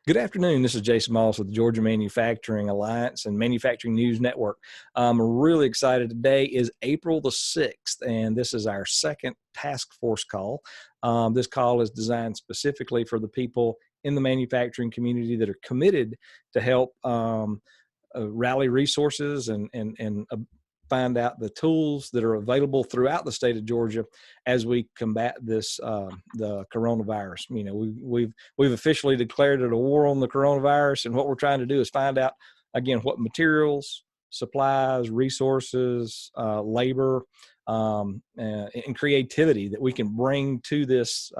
Good afternoon. This is Jason Moss with the Georgia Manufacturing Alliance and Manufacturing News Network. I'm really excited. Today is April the 6th, and this is our second task force call. This call is designed specifically for the people in the manufacturing community that are committed to help rally resources and find out the tools that are available throughout the state of Georgia as we combat this the coronavirus. You know, we've officially declared it a war on the coronavirus, and what we're trying to do is find out again what materials, supplies, resources, labor, and creativity that we can bring to this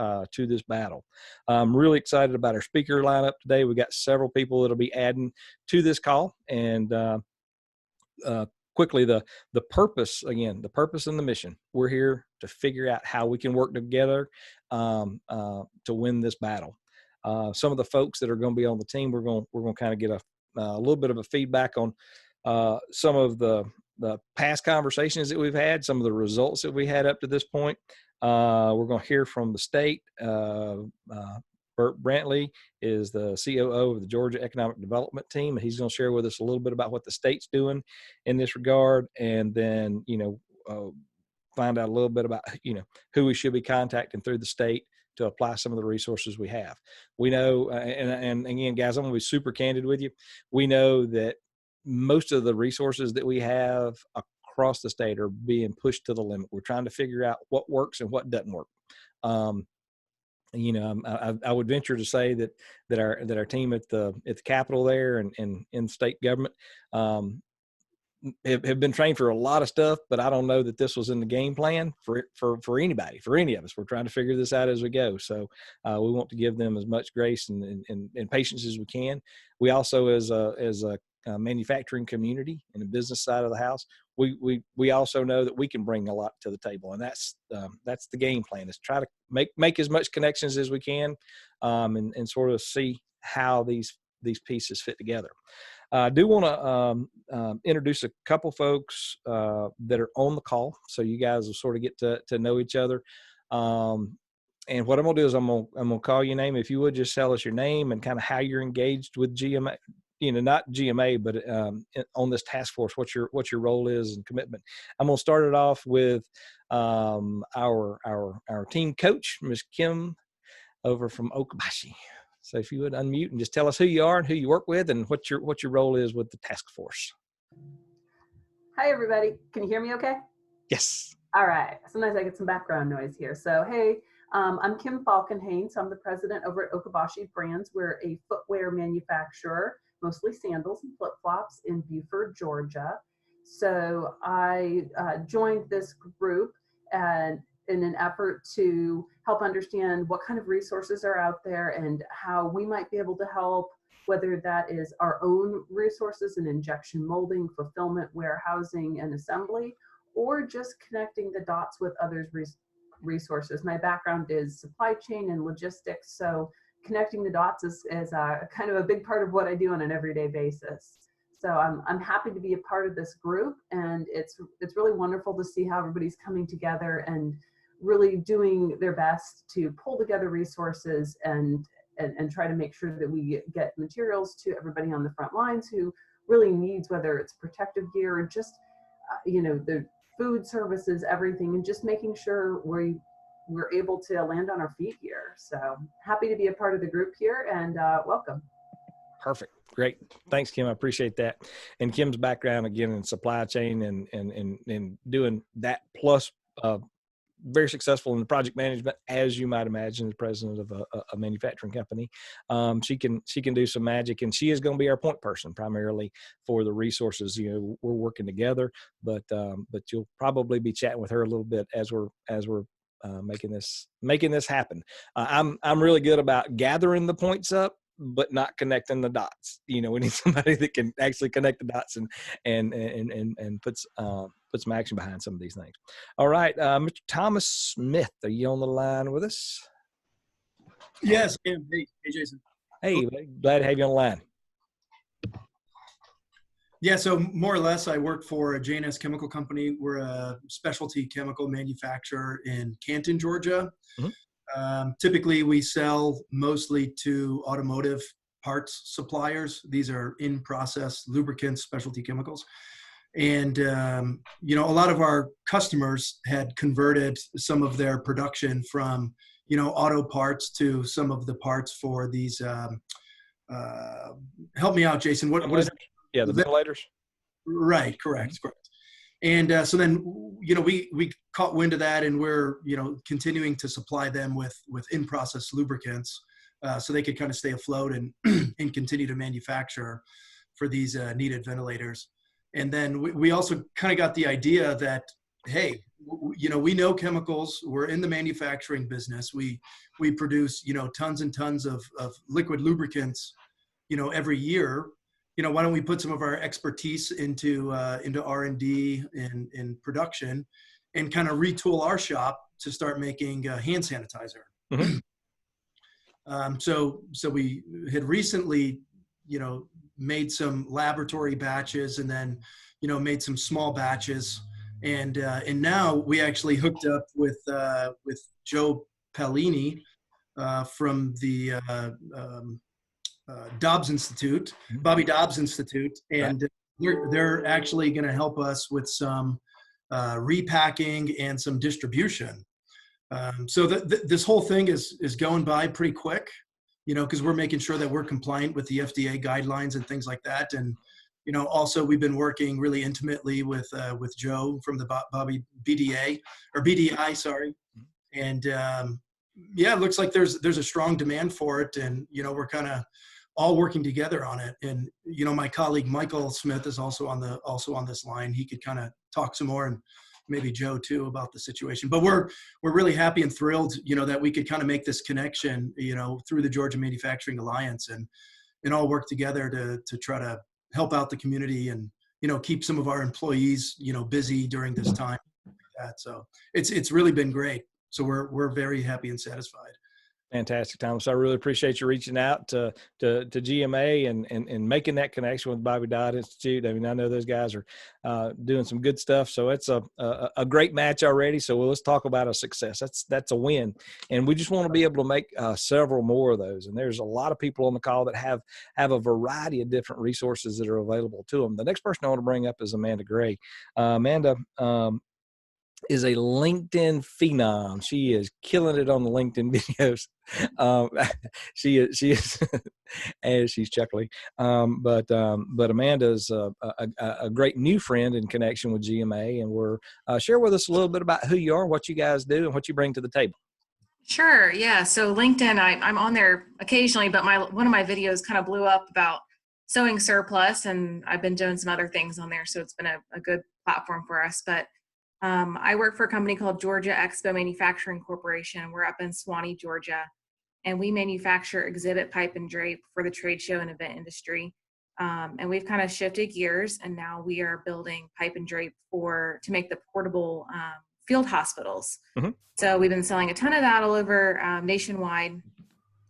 battle. I'm really excited about our speaker lineup today. We got several people that'll be adding to this call, and quickly, the purpose, again, the purpose and the mission. We're here to figure out how we can work together to win this battle. Some of the folks that are going to be on the team, we're going to kind of get a little bit of a feedback on some of the past conversations that we've had, some of the results that we had up to this point. We're going to hear from the state. Bert Brantley is the COO of the Georgia Economic Development Team. He's going to share with us a little bit about what the state's doing in this regard, and then, find out a little bit about, who we should be contacting through the state to apply some of the resources we have. We know, and again, guys, I'm going to be super candid with you. We know that most of the resources that we have across the state are being pushed to the limit. We're trying to figure out what works and what doesn't work. I would venture to say that our team at the Capitol there and in state government have been trained for a lot of stuff, but I don't know that this was in the game plan for anybody, for any of us. We're trying to figure this out as we go. So we want to give them as much grace and patience as we can. We also, as a manufacturing community and the business side of the house, we also know that we can bring a lot to the table, and that's the game plan, is try to make as much connections as we can, and sort of see how these pieces fit together. I do want to introduce a couple folks that are on the call, so you guys will sort of get to know each other. And what I'm gonna do is I'm gonna call your name. If you would just tell us your name and kind of how you're engaged with GMA. Not GMA, but on this task force, what your role is and commitment. I'm going to start it off with our team coach, Ms. Kim, over from Okabashi. So if you would unmute and just tell us who you are and who you work with and what your role is with the task force. Hi, everybody. Can you hear me okay? Yes. All right. Sometimes I get some background noise here. So, hey, I'm Kim Falkenhayn. So I'm the president over at Okabashi Brands. We're a footwear manufacturer, mostly sandals and flip-flops in Buford, Georgia. So I joined this group in an effort to help understand what kind of resources are out there and how we might be able to help, whether that is our own resources in injection molding, fulfillment, warehousing, and assembly, or just connecting the dots with others' resources. My background is supply chain and logistics, so connecting the dots is kind of a big part of what I do on an everyday basis. So I'm happy to be a part of this group, and it's really wonderful to see how everybody's coming together and really doing their best to pull together resources and try to make sure that we get materials to everybody on the front lines who really needs, whether it's protective gear or just the food services, everything, and just making sure we're able to land on our feet here. So happy to be a part of the group here, and welcome. Perfect. Great. Thanks, Kim. I appreciate that. And Kim's background, again, in supply chain and doing that, plus very successful in the project management, as you might imagine, the president of a manufacturing company. She can do some magic, and she is going to be our point person primarily for the resources. We're working together, but you'll probably be chatting with her a little bit as we're making this happen. I'm really good about gathering the points up, but not connecting the dots. We need somebody that can actually connect the dots and put some action behind some of these things. All right, Mr. Thomas Smith, are you on the line with us? Yes, I am. Hey, Jason. Hey, glad to have you on the line. Yeah, so more or less, I work for a J&S Chemical Company. We're a specialty chemical manufacturer in Canton, Georgia. Mm-hmm. Typically, we sell mostly to automotive parts suppliers. These are in-process lubricants, specialty chemicals. And, you know, a lot of our customers had converted some of their production from, you know, auto parts to some of the parts for these, help me out, Jason. What is? Yeah, the ventilators. Right, correct. And so then, you know, we caught wind of that, and we're, you know, continuing to supply them with in-process lubricants, so they could kind of stay afloat and and continue to manufacture for these needed ventilators. And then we also kind of got the idea that, hey, you know, we know chemicals. We're in the manufacturing business. We produce, you know, tons and tons of liquid lubricants, you know, every year. You know, why don't we put some of our expertise into R&D and in production, and kind of retool our shop to start making hand sanitizer. Mm-hmm. So we had recently, you know, made some laboratory batches, and then, you know, made some small batches, and now we actually hooked up with Joe Pellini from the Dobbs Institute, Bobby Dobbs Institute, and they're actually going to help us with some repacking and some distribution. So this whole thing is going by pretty quick, you know, because we're making sure that we're compliant with the FDA guidelines and things like that. And, you know, also we've been working really intimately with Joe from the Bobby BDI, sorry. And yeah, it looks like there's a strong demand for it, and, you know, we're kind of all working together on it. And, you know, my colleague Michael Smith is also on this line. He could kind of talk some more, and maybe Joe too, about the situation. But we're really happy and thrilled, you know, that we could kind of make this connection, you know, through the Georgia Manufacturing Alliance, and all work together to try to help out the community, and, you know, keep some of our employees, you know, busy during this time. So it's really been great. So we're very happy and satisfied. Fantastic, Thomas. I really appreciate you reaching out to GMA and making that connection with Bobby Dodd Institute. I mean, I know those guys are doing some good stuff. So it's a great match already. So let's talk about a success. That's a win. And we just want to be able to make several more of those. And there's a lot of people on the call that have a variety of different resources that are available to them. The next person I want to bring up is Amanda Gray. Amanda, is a LinkedIn phenom. She is killing it on the LinkedIn videos. She is, as she's chuckling. But Amanda's a great new friend in connection with GMA, and we're share with us a little bit about who you are, what you guys do, and what you bring to the table. Sure. Yeah. So LinkedIn, I'm on there occasionally, but one of my videos kind of blew up about sewing surplus, and I've been doing some other things on there. So it's been a good platform for us. But I work for a company called Georgia Expo Manufacturing Corporation. We're up in Suwanee, Georgia, and we manufacture exhibit pipe and drape for the trade show and event industry. And we've kind of shifted gears, and now we are building pipe and drape to make the portable field hospitals. Mm-hmm. So we've been selling a ton of that all over nationwide.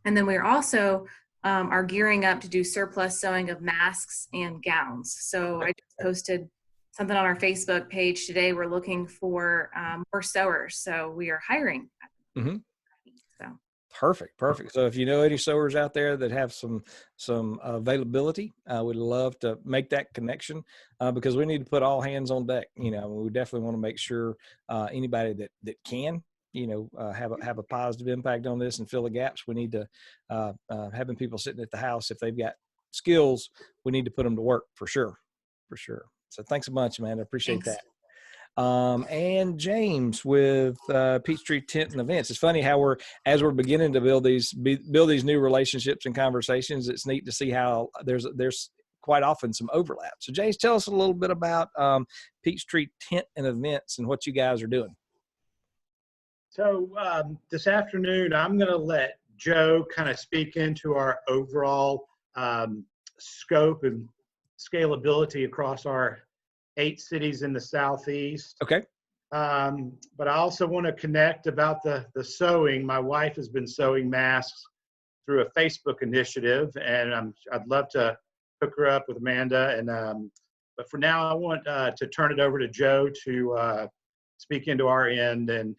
And then we're also are gearing up to do surplus sewing of masks and gowns. So I just posted something on our Facebook page today. We're looking for more sewers, so we are hiring. Mm-hmm. So perfect. So if you know any sewers out there that have some availability, we'd love to make that connection, because we need to put all hands on deck. You know, we definitely want to make sure anybody that can, you know, have a positive impact on this and fill the gaps. We need to having people sitting at the house, if they've got skills, we need to put them to work for sure. So thanks a bunch, man. I appreciate that. And James with Peachtree Tent and Events. It's funny how as we're beginning to build these new relationships and conversations, it's neat to see how there's quite often some overlap. So James, tell us a little bit about Peachtree Tent and Events and what you guys are doing. So this afternoon, I'm going to let Joe kind of speak into our overall scope and scalability across our 8 cities in the Southeast. Okay. But I also want to connect about the sewing. My wife has been sewing masks through a Facebook initiative, and I'd love to hook her up with Amanda. And but for now, I want to turn it over to Joe to speak into our end and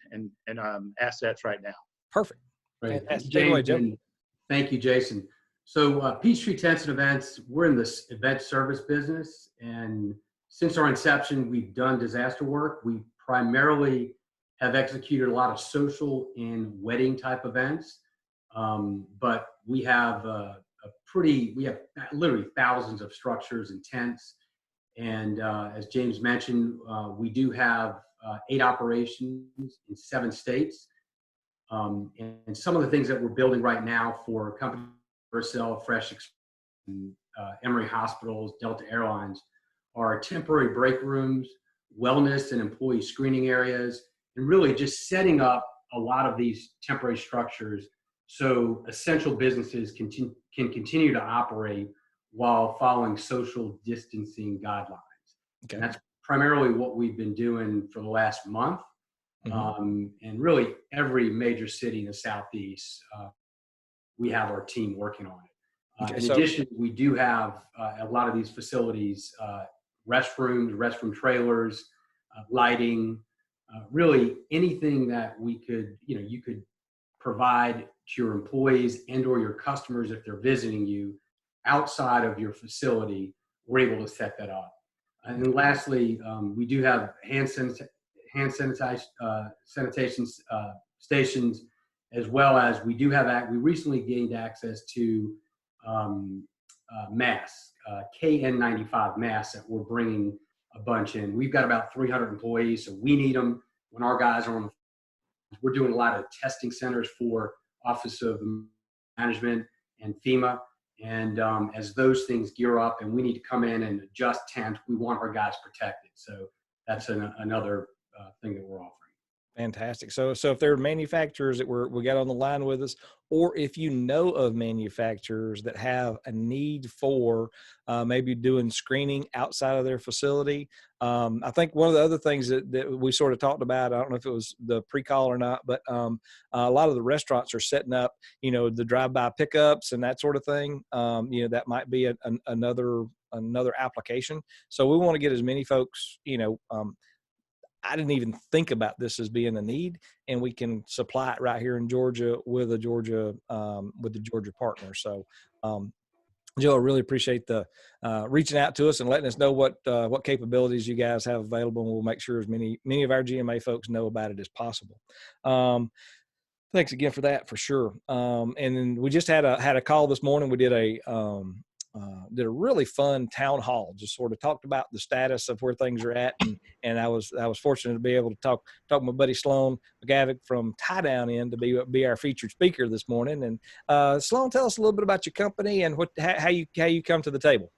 assets right now. Perfect. Right. Take it away, Joe. Thank you, Jason. So Peachtree Tents and Events, we're in this event service business. And since our inception, we've done disaster work. We primarily have executed a lot of social and wedding type events. But we have we have literally thousands of structures and tents. And as James mentioned, we do have 8 operations in 7 states. And some of the things that we're building right now for companies, Vercel, Fresh, Emory Hospitals, Delta Airlines, are temporary break rooms, wellness and employee screening areas, and really just setting up a lot of these temporary structures so essential businesses can continue to operate while following social distancing guidelines. Okay. And that's primarily what we've been doing for the last month. And really every major city in the Southeast, we have our team working on it. Okay, in addition, we do have a lot of these facilities, restrooms, restroom trailers, lighting, really anything that we could, you could provide to your employees and or your customers if they're visiting you outside of your facility, we're able to set that up. And then lastly, we do have hand sanitation stations, as well as we recently gained access to masks, KN95 masks that we're bringing a bunch in. We've got about 300 employees, so we need them when our guys are on. We're doing a lot of testing centers for Office of Management and FEMA. And as those things gear up and we need to come in and adjust tent, we want our guys protected. So that's another thing that we're offering. Fantastic. So if there are manufacturers that we got on the line with us, or if you know of manufacturers that have a need for maybe doing screening outside of their facility, I think one of the other things that we sort of talked about, I don't know if it was the pre-call or not, but a lot of the restaurants are setting up, the drive-by pickups and that sort of thing. That might be another application. So we want to get as many folks, I didn't even think about this as being a need, and we can supply it right here in Georgia with the Georgia partner. So, Joe, I really appreciate the reaching out to us and letting us know what capabilities you guys have available, and we'll make sure as many of our GMA folks know about it as possible. Thanks again for that, for sure. And then we just had a call this morning. We did a really fun town hall, just sort of talked about the status of where things are at. And I was fortunate to be able to talk to my buddy Sloan McGavick from Tie Down in to be our featured speaker this morning. And Sloan, tell us a little bit about your company and how you come to the table.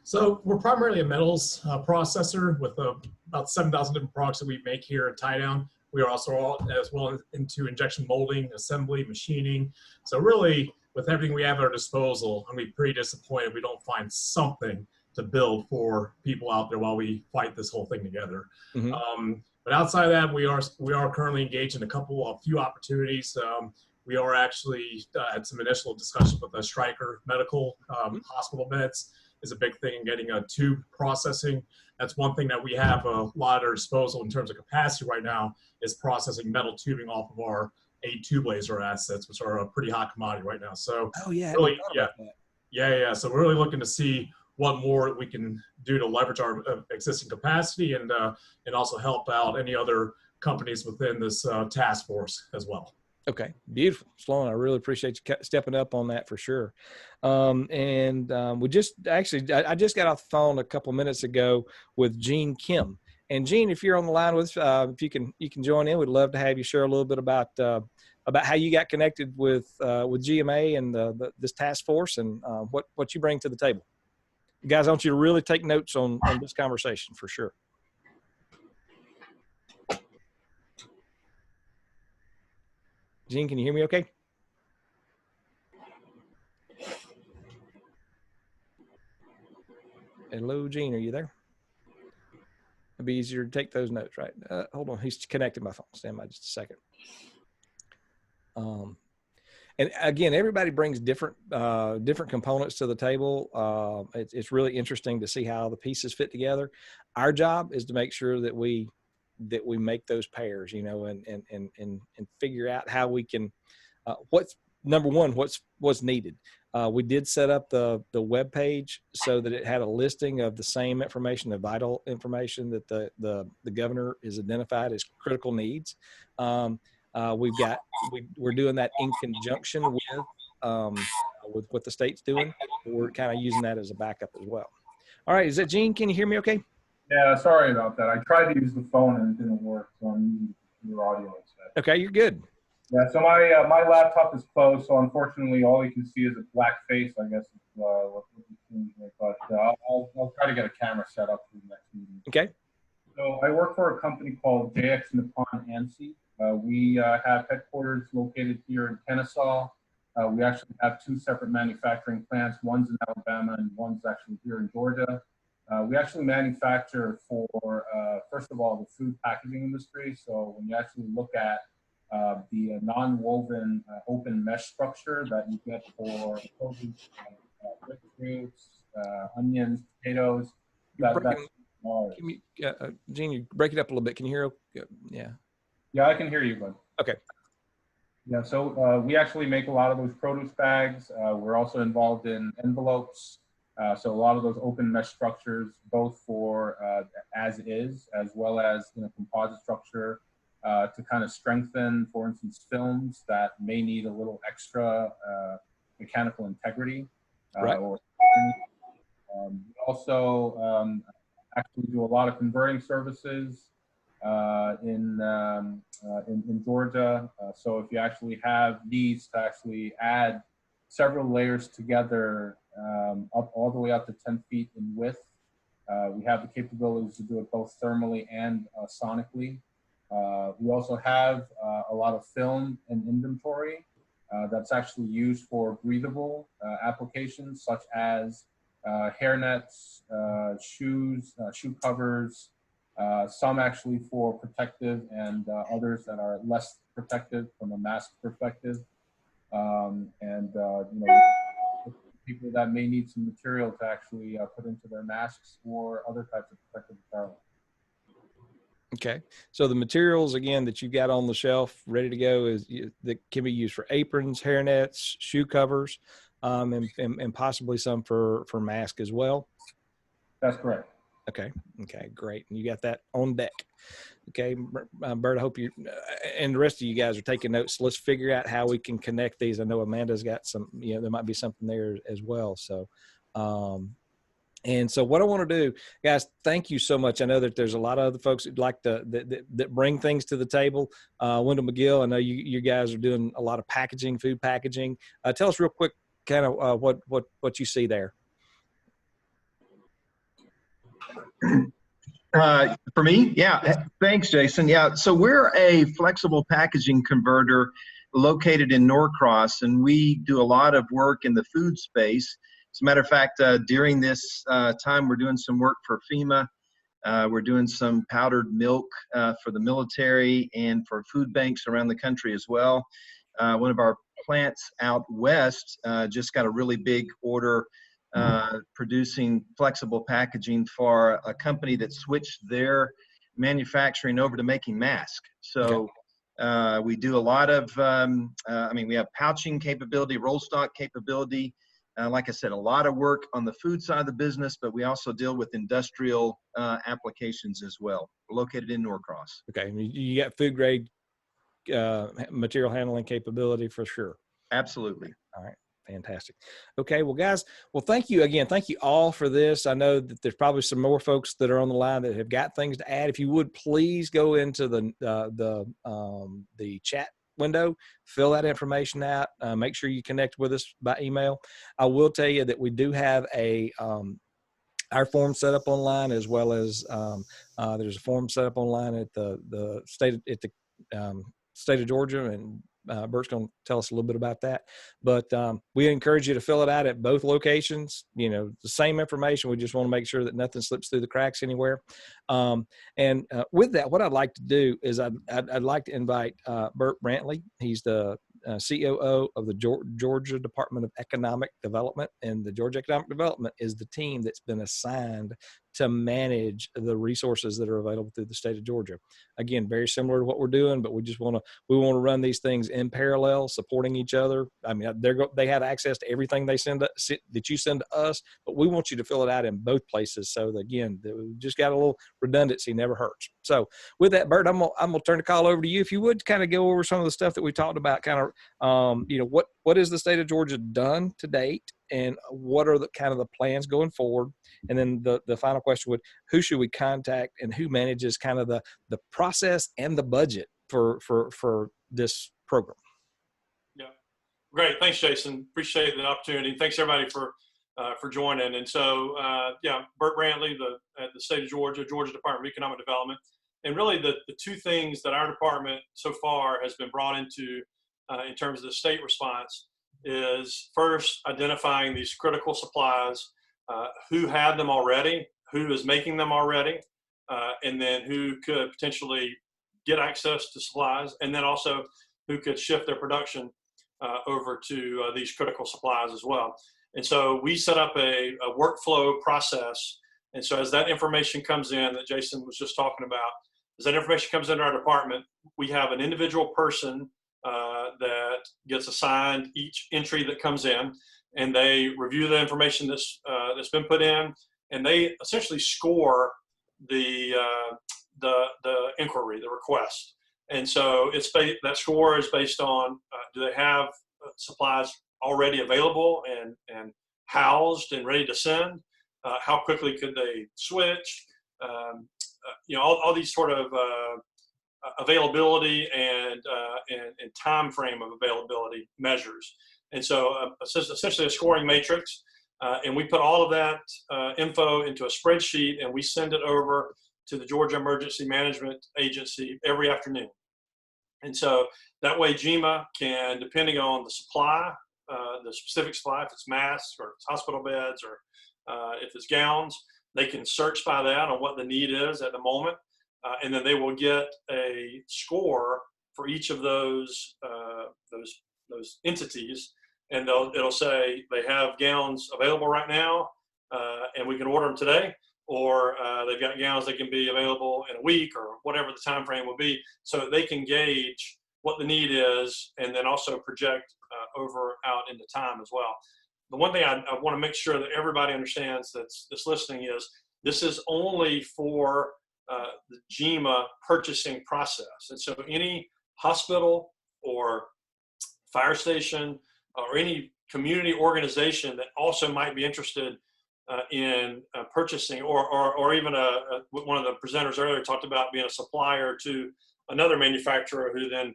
So we're primarily a metals processor with about 7,000 different products that we make here at Tie Down. We are also as well into injection molding, assembly, machining. So really, with everything we have at our disposal, I'm pretty disappointed we don't find something to build for people out there while we fight this whole thing together. Mm-hmm. But outside of that, we are currently engaged in a few opportunities. We are actually had some initial discussions with the Stryker Medical hospital beds is a big thing in getting a tube processing. That's one thing that we have a lot at our disposal in terms of capacity right now is processing metal tubing off of our 8 tube laser assets, which are a pretty hot commodity right now. So really, yeah. So we're really looking to see what more we can do to leverage our existing capacity and also help out any other companies within this task force as well. Okay, beautiful. Sloan, I really appreciate you stepping up on that for sure. We just I just got off the phone a couple minutes ago with Gene Kim. And Gene, if you're on the line with us, if you can join in, we'd love to have you share a little bit about how you got connected with GMA and this task force and what you bring to the table. Guys, I want you to really take notes on this conversation for sure. Gene, can you hear me okay? Hello, Gene, are you there? It'd be easier to take those notes, right? Hold on, he's connected my phone. Stand by just a second. And again, everybody brings different components to the table. It's really interesting to see how the pieces fit together. Our job is to make sure that we make those pairs, and figure out how we can, number one, what's needed. We did set up the web page so that it had a listing of the same information, the vital information that the governor is identified as critical needs. We're doing that in conjunction with what the state's doing. We're kind of using that as a backup as well. All right, is that Gene? Can you hear me okay? Yeah, sorry about that. I tried to use the phone and it didn't work, so I'm using your audio instead. Okay, you're good. Yeah, so my laptop is closed, so unfortunately all you can see is a black face, I guess, what you're seeing here. But I'll try to get a camera set up for the next meeting. Okay. So I work for a company called JX Nippon ANSI. We have headquarters located here in Kennesaw. We actually have 2 separate manufacturing plants. One's in Alabama and one's actually here in Georgia. We actually manufacture for, first of all, the food packaging industry. So when you actually look at the non-woven open mesh structure that you get for produce, fruits, onions, potatoes. Gene, you break it up a little bit. Can you hear? Yeah. Yeah, I can hear you, bud. Okay. Yeah, so we actually make a lot of those produce bags. We're also involved in envelopes. So a lot of those open mesh structures, both for as is, as well as composite structure to kind of strengthen, for instance, films that may need a little extra mechanical integrity. Right. We also actually do a lot of converting services in Georgia. So if you actually have needs to actually add several layers together up all the way up to 10 feet in width, we have the capabilities to do it both thermally and sonically. We also have a lot of film and inventory that's actually used for breathable applications such as hairnets, shoes, shoe covers, some actually for protective and others that are less protective from a mask perspective. People that may need some material to actually put into their masks or other types of protective apparel. Okay. So the materials, again, that you got on the shelf ready to go that can be used for aprons, hairnets, shoe covers, and possibly some for mask as well. That's correct. Okay. Okay, great. And you got that on deck. Okay, Bert, I hope you and the rest of you guys are taking notes. Let's figure out how we can connect these. I know Amanda's got some, there might be something there as well. So, and so what I want to do, guys, thank you so much. I know that there's a lot of other folks who'd like to, that bring things to the table. Wendell McGill, I know you guys are doing a lot of packaging, food packaging. Tell us real quick, kind of what you see there. For me, yeah, thanks, Jason. Yeah, so we're a flexible packaging converter located in Norcross, and we do a lot of work in the food space. As a matter of fact, during this time, we're doing some work for FEMA. We're doing some powdered milk for the military and for food banks around the country as well. One of our plants out west just got a really big order producing flexible packaging for a company that switched their manufacturing over to making masks. So we do a lot of, we have pouching capability, roll stock capability. Like I said, a lot of work on the food side of the business, but we also deal with industrial applications as well. We're located in Norcross. Okay, you got food grade material handling capability for sure. Absolutely. All right. Fantastic. Okay. Well, guys, thank you again. Thank you all for this. I know that there's probably some more folks that are on the line that have got things to add. If you would please go into the chat window, fill that information out, make sure you connect with us by email. I will tell you that we do have our form set up online, as well as there's a form set up online at the state of Georgia, and Bert's going to tell us a little bit about that. But we encourage you to fill it out at both locations. The same information. We just want to make sure that nothing slips through the cracks anywhere. And with that, what I'd like to do is I'd like to invite Bert Brantley. He's the COO of the Georgia Department of Economic Development, and the Georgia Economic Development is the team that's been assigned to manage the resources that are available through the state of Georgia. Again, very similar to what we're doing, but we want to run these things in parallel, supporting each other. I mean, they have access to everything they that you send to us, but we want you to fill it out in both places. So that, again, we just got a little redundancy, never hurts. So with that, Bert, I'm gonna turn the call over to you. If you would kind of go over some of the stuff that we talked about, kind of, what is the state of Georgia done to date, and what are the kind of the plans going forward? And then the final question would, who should we contact, and who manages kind of the process and the budget for this program? Yeah, great. Thanks, Jason. Appreciate the opportunity. Thanks everybody for joining. And so, Bert Brantley, at the state of Georgia Department of Economic Development. And really the two things that our department so far has been brought into in terms of the state response is, first, identifying these critical supplies, who had them already, who is making them already, and then who could potentially get access to supplies, and then also who could shift their production over to these critical supplies as well. And so we set up a workflow process. And so as that information comes in that Jason was just talking about, as that information comes into our department, we have an individual person that gets assigned each entry that comes in, and they review the information that's been put in, and they essentially score the inquiry, the request. And so that score is based on do they have supplies already available and housed and ready to send? How quickly could they switch? All these sort of availability and time frame of availability measures. And so essentially a scoring matrix, and we put all of that info into a spreadsheet, and we send it over to the Georgia Emergency Management Agency every afternoon. And so that way GEMA can, depending on the supply, the specific supply, if it's masks or if it's hospital beds or if it's gowns, they can search by that on what the need is at the moment. And then they will get a score for each of those entities, and it'll say they have gowns available right now, and we can order them today, or they've got gowns that can be available in a week, or whatever the time frame will be, so that they can gauge what the need is, and then also project over out into time as well. The one thing I want to make sure that everybody understands that's listening is this is only for the GEMA purchasing process. And so any hospital or fire station or any community organization that also might be interested in purchasing, or even one of the presenters earlier talked about being a supplier to another manufacturer who then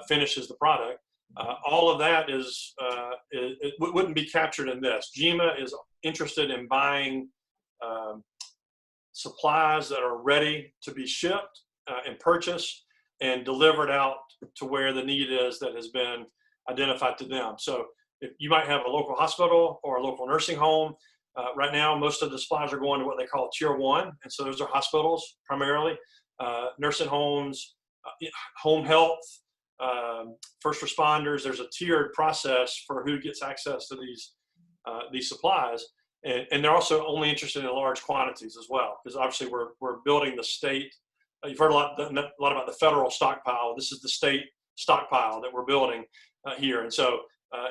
finishes the product. All of that it wouldn't be captured in this. GEMA is interested in buying supplies that are ready to be shipped and purchased and delivered out to where the need is that has been identified to them. So if you might have a local hospital or a local nursing home, right now most of the supplies are going to what they call Tier 1, and so those are hospitals primarily, nursing homes, home health, first responders. There's a tiered process for who gets access to these supplies. And they're also only interested in large quantities as well, because obviously we're building the state. You've heard a lot about the federal stockpile. This is the state stockpile that we're building here. And so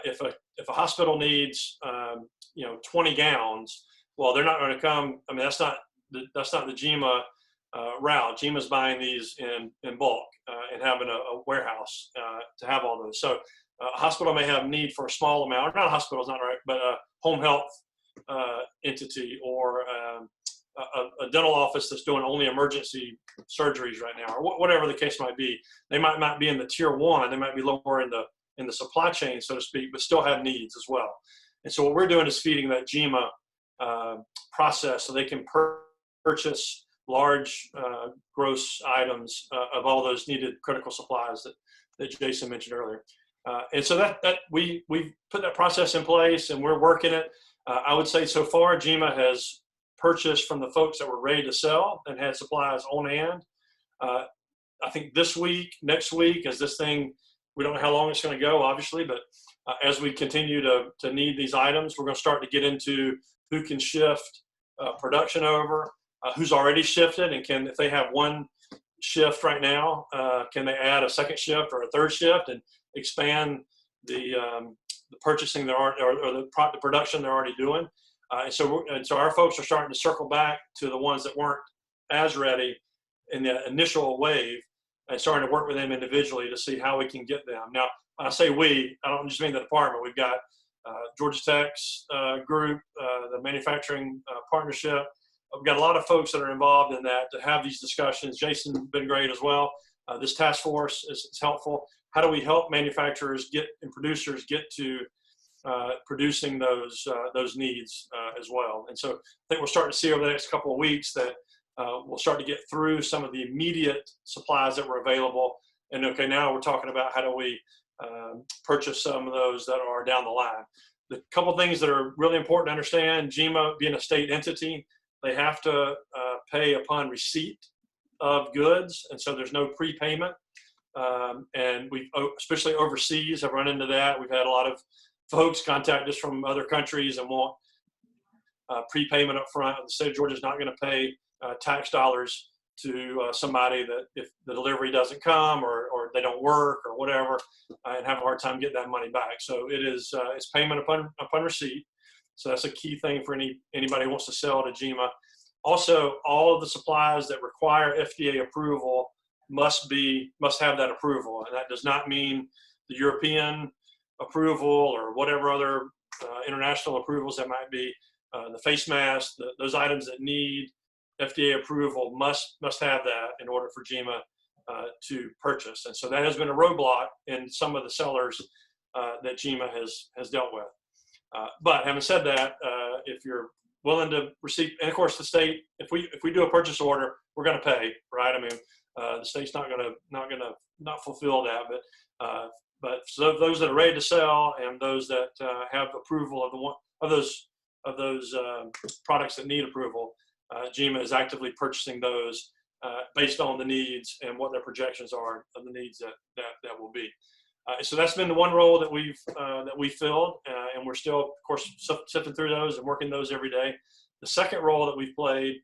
if a hospital needs 20 gowns, well, they're not going to come. I mean, that's not the GEMA route. GEMA's buying these in bulk and having a warehouse to have all those. So a hospital may have need for a small amount, or not a hospital, is not right, but a home health entity, or a dental office that's doing only emergency surgeries right now, or whatever the case might be. They might not be in the Tier 1, they might be lower in the supply chain, so to speak, but still have needs as well. And so what we're doing is feeding that GEMA process so they can purchase large gross items of all those needed critical supplies that Jason mentioned earlier. And so that we've put that process in place, and we're working it. I would say so far GEMA has purchased from the folks that were ready to sell and had supplies on hand. I think this week, next week, as this thing, we don't know how long it's going to go, obviously, but as we continue to need these items, we're going to start to get into who can shift production over, who's already shifted, and if they have one shift right now, can they add a second shift or a third shift and expand the purchasing or the production they're already doing. And so our folks are starting to circle back to the ones that weren't as ready in the initial wave, and starting to work with them individually to see how we can get them. Now, when I say we, I don't just mean the department. We've got Georgia Tech's group, the manufacturing partnership. We've got a lot of folks that are involved in that to have these discussions. Jason's been great as well. This task force is helpful. How do we help manufacturers and producers get to producing those needs as well? And so I think we'll start to see over the next couple of weeks that we'll start to get through some of the immediate supplies that were available. And okay, now we're talking about how do we purchase some of those that are down the line. The couple things that are really important to understand: GEMA being a state entity, they have to pay upon receipt of goods, and so there's no prepayment. And we, especially overseas, have run into that. We've had a lot of folks contact us from other countries and want prepayment up front. The state of Georgia is not going to pay tax dollars to somebody that if the delivery doesn't come or they don't work or whatever, and have a hard time getting that money back. So it's payment upon receipt. So that's a key thing for anybody who wants to sell to GEMA. Also, all of the supplies that require FDA approval must have that approval, and that does not mean the European approval or whatever other international approvals that might be. The face masks, those items that need FDA approval must have that in order for GEMA to purchase. And so that has been a roadblock in some of the sellers that GEMA has dealt with. But having said that, if you're willing to receive, and of course the state, if we do a purchase order, we're going to pay, right? I mean, the state's not going to fulfill that, but so those that are ready to sell and those that have approval of those products that need approval, GEMA is actively purchasing those based on the needs and what their projections are of the needs that will be. So that's been the one role that we filled, and we're still, of course, sifting through those and working those every day. The second role that we've played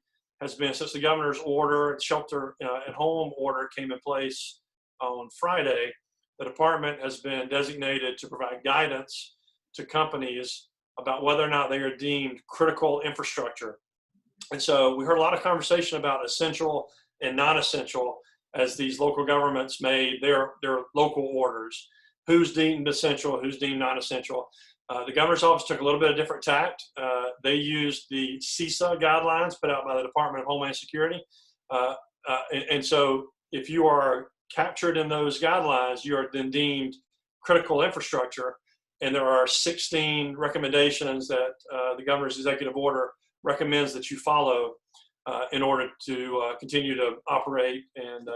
has been, since the governor's order, shelter at home order came in place on Friday, the department has been designated to provide guidance to companies about whether or not they are deemed critical infrastructure. And so we heard a lot of conversation about essential and non-essential as these local governments made their local orders. Who's deemed essential, who's deemed non-essential. The governor's office took a little bit of different tact. They used the CISA guidelines put out by the Department of Homeland Security. And so if you are captured in those guidelines, you are then deemed critical infrastructure. And there are 16 recommendations that the governor's executive order recommends that you follow in order to continue to operate and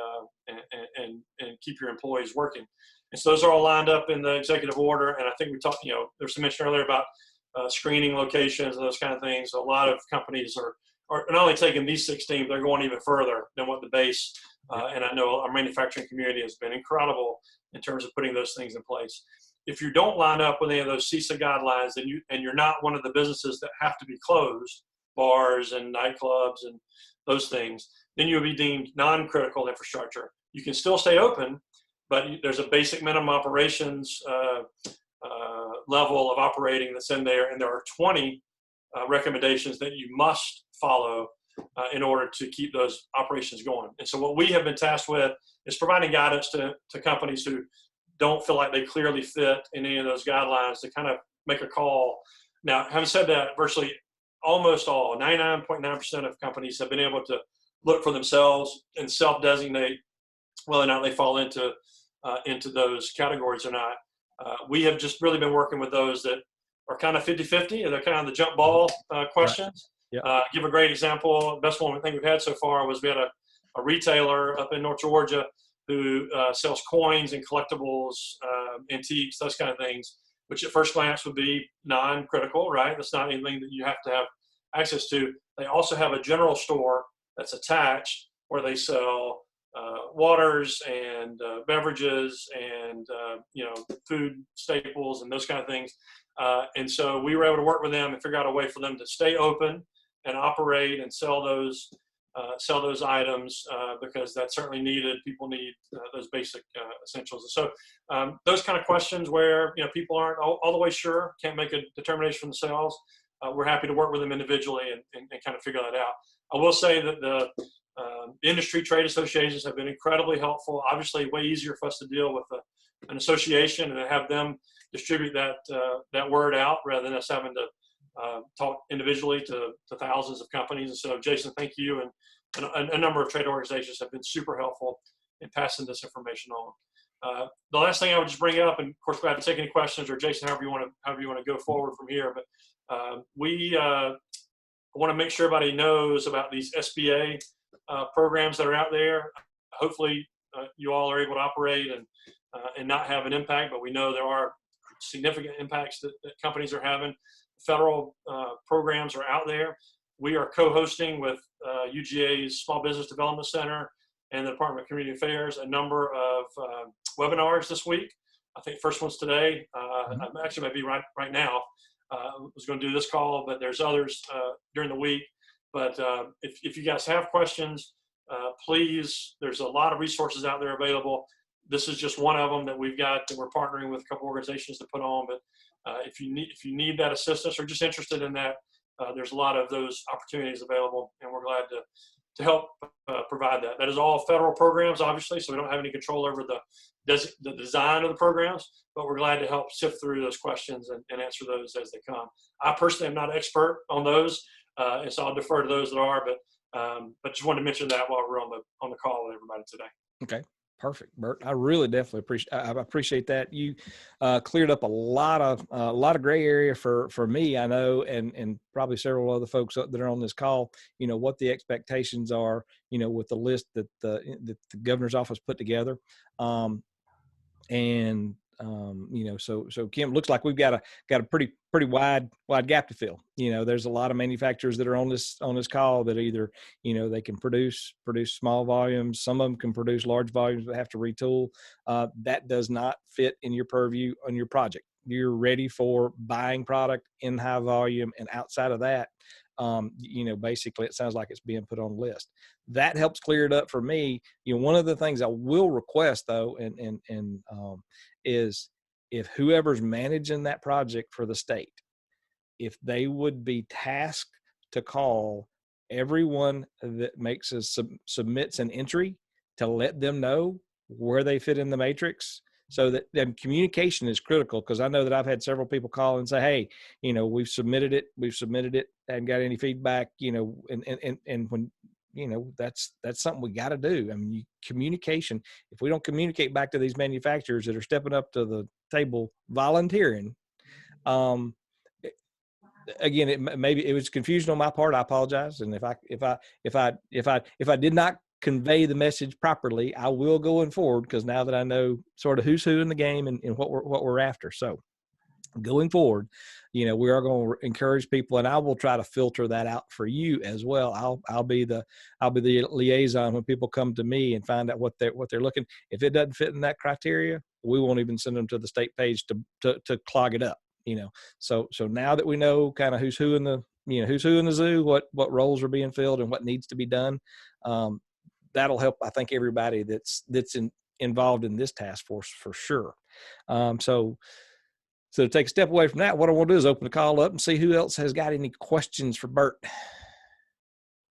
keep your employees working. And so those are all lined up in the executive order. And I think we talked, there's some mention earlier about screening locations and those kind of things. A lot of companies are not only taking these 16, they're going even further than what the base. And I know our manufacturing community has been incredible in terms of putting those things in place. If you don't line up with any of those CISA guidelines, and you're not one of the businesses that have to be closed, bars and nightclubs and those things, then you'll be deemed non-critical infrastructure. You can still stay open, but there's a basic minimum operations level of operating that's in there, and there are 20 recommendations that you must follow in order to keep those operations going. And so what we have been tasked with is providing guidance to companies who don't feel like they clearly fit in any of those guidelines to kind of make a call. Now, having said that, virtually almost all, 99.9% of companies have been able to look for themselves and self-designate whether or not they fall into those categories or not. We have just really been working with those that are kind of 50-50, and they're kind of the jump ball questions. Right. Yep. Give a great example. The best one I think we've had so far was we had a retailer up in North Georgia who sells coins and collectibles, antiques, those kind of things, which at first glance would be non-critical, right? That's not anything that you have to have access to. They also have a general store that's attached where they sell waters and beverages and food staples and those kind of things. And so we were able to work with them and figure out a way for them to stay open and operate and sell those sell those items because that's certainly needed. People need those basic essentials. And so those kind of questions where people aren't all the way sure, can't make a determination from themselves, we're happy to work with them individually and kind of figure that out. I will say that the industry trade associations have been incredibly helpful. Obviously, way easier for us to deal with an association and have them distribute that word out rather than us having to talk individually to thousands of companies. And so, Jason, thank you. And a number of trade organizations have been super helpful in passing this information on. The last thing I would just bring up, and of course, glad to take any questions, or Jason, however you want to go forward from here. But we want to make sure everybody knows about these SBA programs that are out there. Hopefully, you all are able to operate and not have an impact, but we know there are significant impacts that companies are having. Federal programs are out there. We are co-hosting with UGA's Small Business Development Center and the Department of Community Affairs a number of webinars this week. I think first one's today. Actually, maybe right now. I was going to do this call, but there's others during the week. But if you guys have questions, please, there's a lot of resources out there available. This is just one of them that we've got that we're partnering with a couple organizations to put on. But if you need that assistance or just interested in that, there's a lot of those opportunities available, and we're glad to help provide that. That is all federal programs, obviously, so we don't have any control over the design of the programs, but we're glad to help sift through those questions and answer those as they come. I personally am not an expert on those, and so I'll defer to those that are, but just wanted to mention that while we're on the call with everybody today. Okay. Perfect, Bert. I really definitely appreciate that. You cleared up a lot of gray area for me, I know, and probably several other folks that are on this call. What the expectations are. With the list that the governor's office put together, so Kim, looks like we've got a pretty wide gap to fill. There's a lot of manufacturers that are on this call that either they can produce small volumes. Some of them can produce large volumes but have to retool. That does not fit in your purview on your project. You're ready for buying product in high volume, and outside of that, basically it sounds like it's being put on the list. That helps clear it up for me. One of the things I will request though, is if whoever's managing that project for the state, if they would be tasked to call everyone that submits an entry to let them know where they fit in the matrix. So that then communication is critical, because I know that I've had several people call and say, hey, we've submitted it, and got any feedback, and when, that's something we got to do. I mean, communication, if we don't communicate back to these manufacturers that are stepping up to the table volunteering, again, maybe it was confusion on my part. I apologize. And if I did not convey the message properly, I will going forward, because now that I know sort of who's who in the game and what we're after. So going forward, we are going to encourage people, and I will try to filter that out for you as well. I'll be the liaison when people come to me and find out what they're looking. If it doesn't fit in that criteria, we won't even send them to the state page to clog it up. So now that we know kind of who's who in the zoo, what roles are being filled and what needs to be done, that'll help, I think, everybody that's involved in this task force for sure. So to take a step away from that, what I want to do is open the call up and see who else has got any questions for Bert.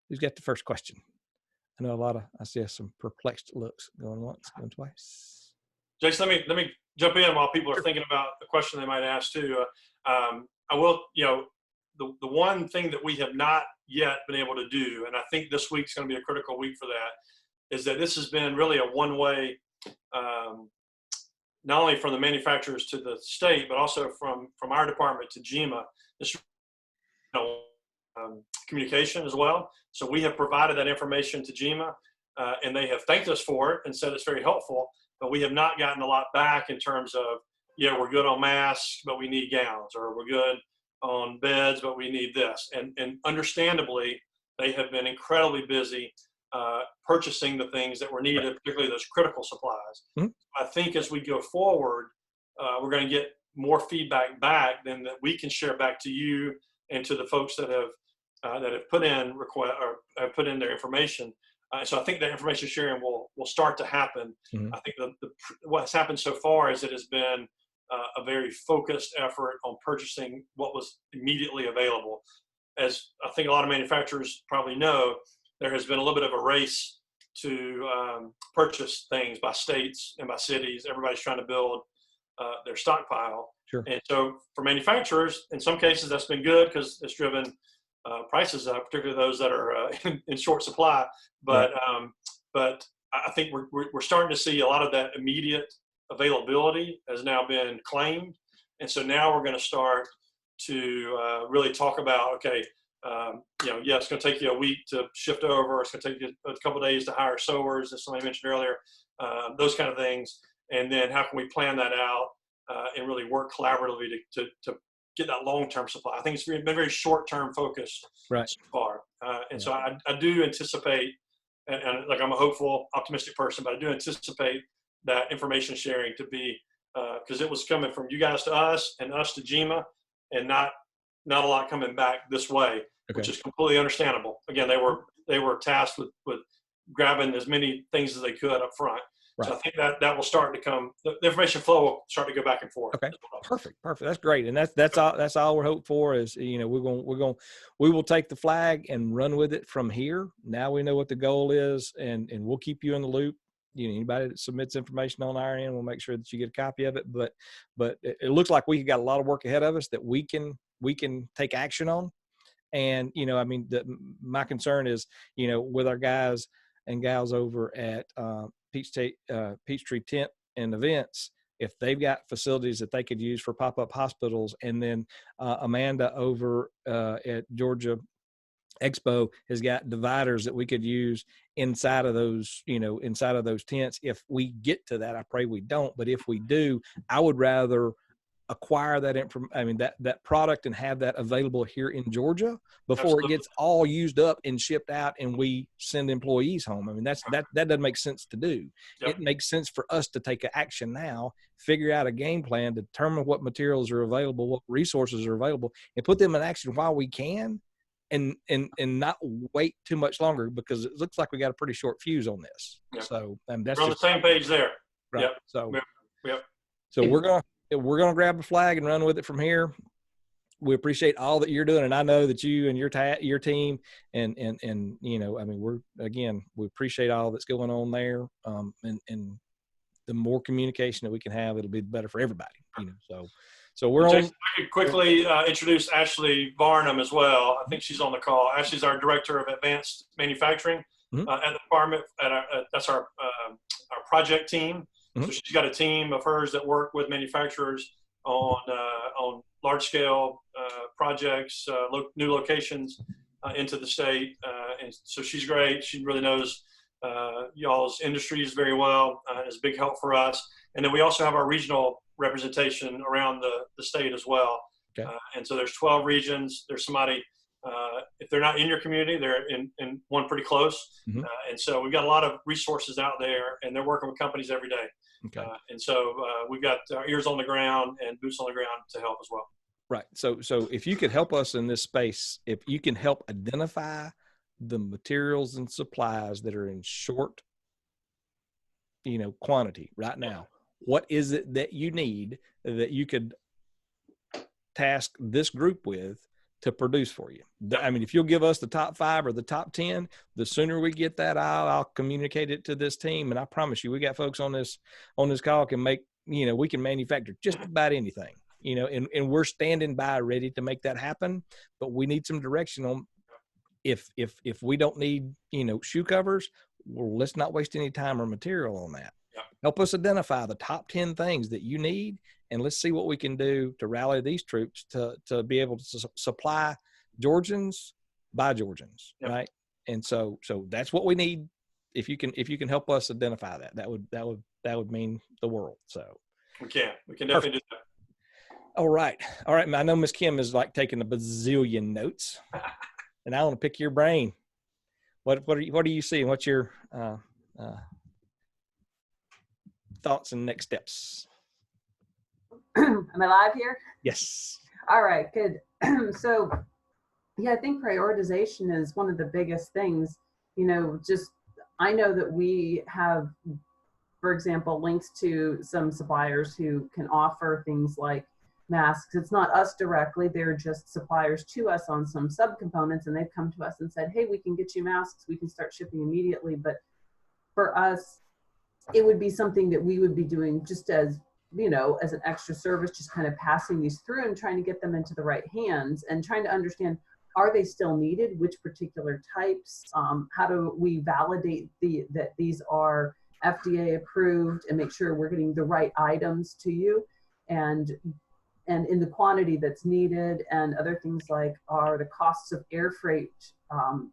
Who's got the first question? I know I see some perplexed looks going once, going twice. Jason, let me jump in while people are thinking about the question they might ask too. I will, the one thing that we have not yet been able to do, and I think this week's going to be a critical week for that, is that this has been really a one-way, not only from the manufacturers to the state, but also from our department to GEMA. This, communication as well. So we have provided that information to GEMA, and they have thanked us for it and said it's very helpful. But we have not gotten a lot back in terms of, we're good on masks, but we need gowns, or we're good on beds, but we need this. And understandably, they have been incredibly busy purchasing the things that were needed, particularly those critical supplies. Mm-hmm. I think as we go forward, we're going to get more feedback back than that we can share back to you and to the folks that have that have put in request or have put in their information. So I think that information sharing will start to happen. Mhm. I think what's happened so far is it has been a very focused effort on purchasing what was immediately available. As I think a lot of manufacturers probably know, there has been a little bit of a race to purchase things by states and by cities. Everybody's trying to build their stockpile. Sure. And so for manufacturers, in some cases, that's been good because it's driven prices up, particularly those that are in short supply. But I think we're starting to see a lot of that immediate availability has now been claimed. And so now we're going to start to really talk about, okay, yeah, it's going to take you a week to shift over. It's going to take you a couple of days to hire sewers, as somebody mentioned earlier, those kind of things. And then how can we plan that out and really work collaboratively to get that long-term supply? I think it's been very short-term focused Right. so far. And so I do anticipate, and like I'm a hopeful, optimistic person, but I do anticipate that information sharing to be, because it was coming from you guys to us and us to GEMA, and not a lot coming back this way, which is completely understandable. Again, they were tasked with grabbing as many things as they could up front. Right. So I think that will start to come. The information flow will start to go back and forth. Okay. Perfect. That's great. And that's all we're hoping for is, we will take the flag and run with it from here. Now we know what the goal is, and we'll keep you in the loop. Anybody that submits information on our end, we'll make sure that you get a copy of it. But it looks like we got a lot of work ahead of us that we can take action on. And, my concern is, with our guys and gals over at Peachtree Tent and Events, if they've got facilities that they could use for pop-up hospitals, and then Amanda over at Georgia Expo has got dividers that we could use inside of those tents. If we get to that, I pray we don't, but if we do, I would rather acquire that product and have that available here in Georgia before Absolutely. It gets all used up and shipped out and we send employees home. That doesn't make sense to do. Yep. It makes sense for us to take action now, figure out a game plan, determine what materials are available, what resources are available, and put them in action while we can, and not wait too much longer, because it looks like we got a pretty short fuse on this. Yep. So that's we're on the same page there. Right. Yep. So, Yep. So we're gonna grab the flag and run with it from here. We appreciate all that you're doing, and I know that you and your team and we appreciate all that's going on there. And the more communication that we can have, it'll be better for everybody. So we're on. I could quickly introduce Ashley Varnum as well. I think she's on the call. Ashley's our director of advanced manufacturing at the department. That's our project team. Mm-hmm. So she's got a team of hers that work with manufacturers on large scale projects, new locations into the state. And so she's great. She really knows y'all's industries very well. Is a big help for us. And then we also have our regional representation around the state as well. Okay. And so there's 12 regions. There's somebody, if they're not in your community, they're in one pretty close. Mm-hmm. And so we've got a lot of resources out there, and they're working with companies every day. Okay. And so we've got our ears on the ground and boots on the ground to help as well. Right. So if you could help us in this space, if you can help identify the materials and supplies that are in short, quantity right now, what is it that you need that you could task this group with to produce for you? If you'll give us the top 5 or the top 10, the sooner we get that, I'll communicate it to this team. And I promise you, we got folks on this call can make, we can manufacture just about anything, and we're standing by ready to make that happen. But we need some direction on if we don't need, shoe covers, well, let's not waste any time or material on that. Yep. Help us identify the top 10 things that you need, and let's see what we can do to rally these troops to be able to supply Georgians by Georgians. Yep. Right. And so that's what we need. If you can help us identify that would mean the world. So we can definitely do that. All right. I know Miss Kim is like taking a bazillion notes, and I want to pick your brain. What are you seeing? What's your thoughts and next steps? Am I live here? Yes. All right, good. So Yeah, I think prioritization is one of the biggest things. You know, just I know that we have, for example, links to some suppliers who can offer things like masks. It's not us directly, they're just suppliers to us on some subcomponents, and they've come to us and said, hey, we can get you masks, we can start shipping immediately. But for us, it would be something that we would be doing just as, you know, as an extra service, just kind of passing these through and trying to get them into the right hands and trying to understand, are they still needed? Which particular types? How do we validate that these are FDA approved and make sure we're getting the right items to you and in the quantity that's needed, and other things like, are the costs of air freight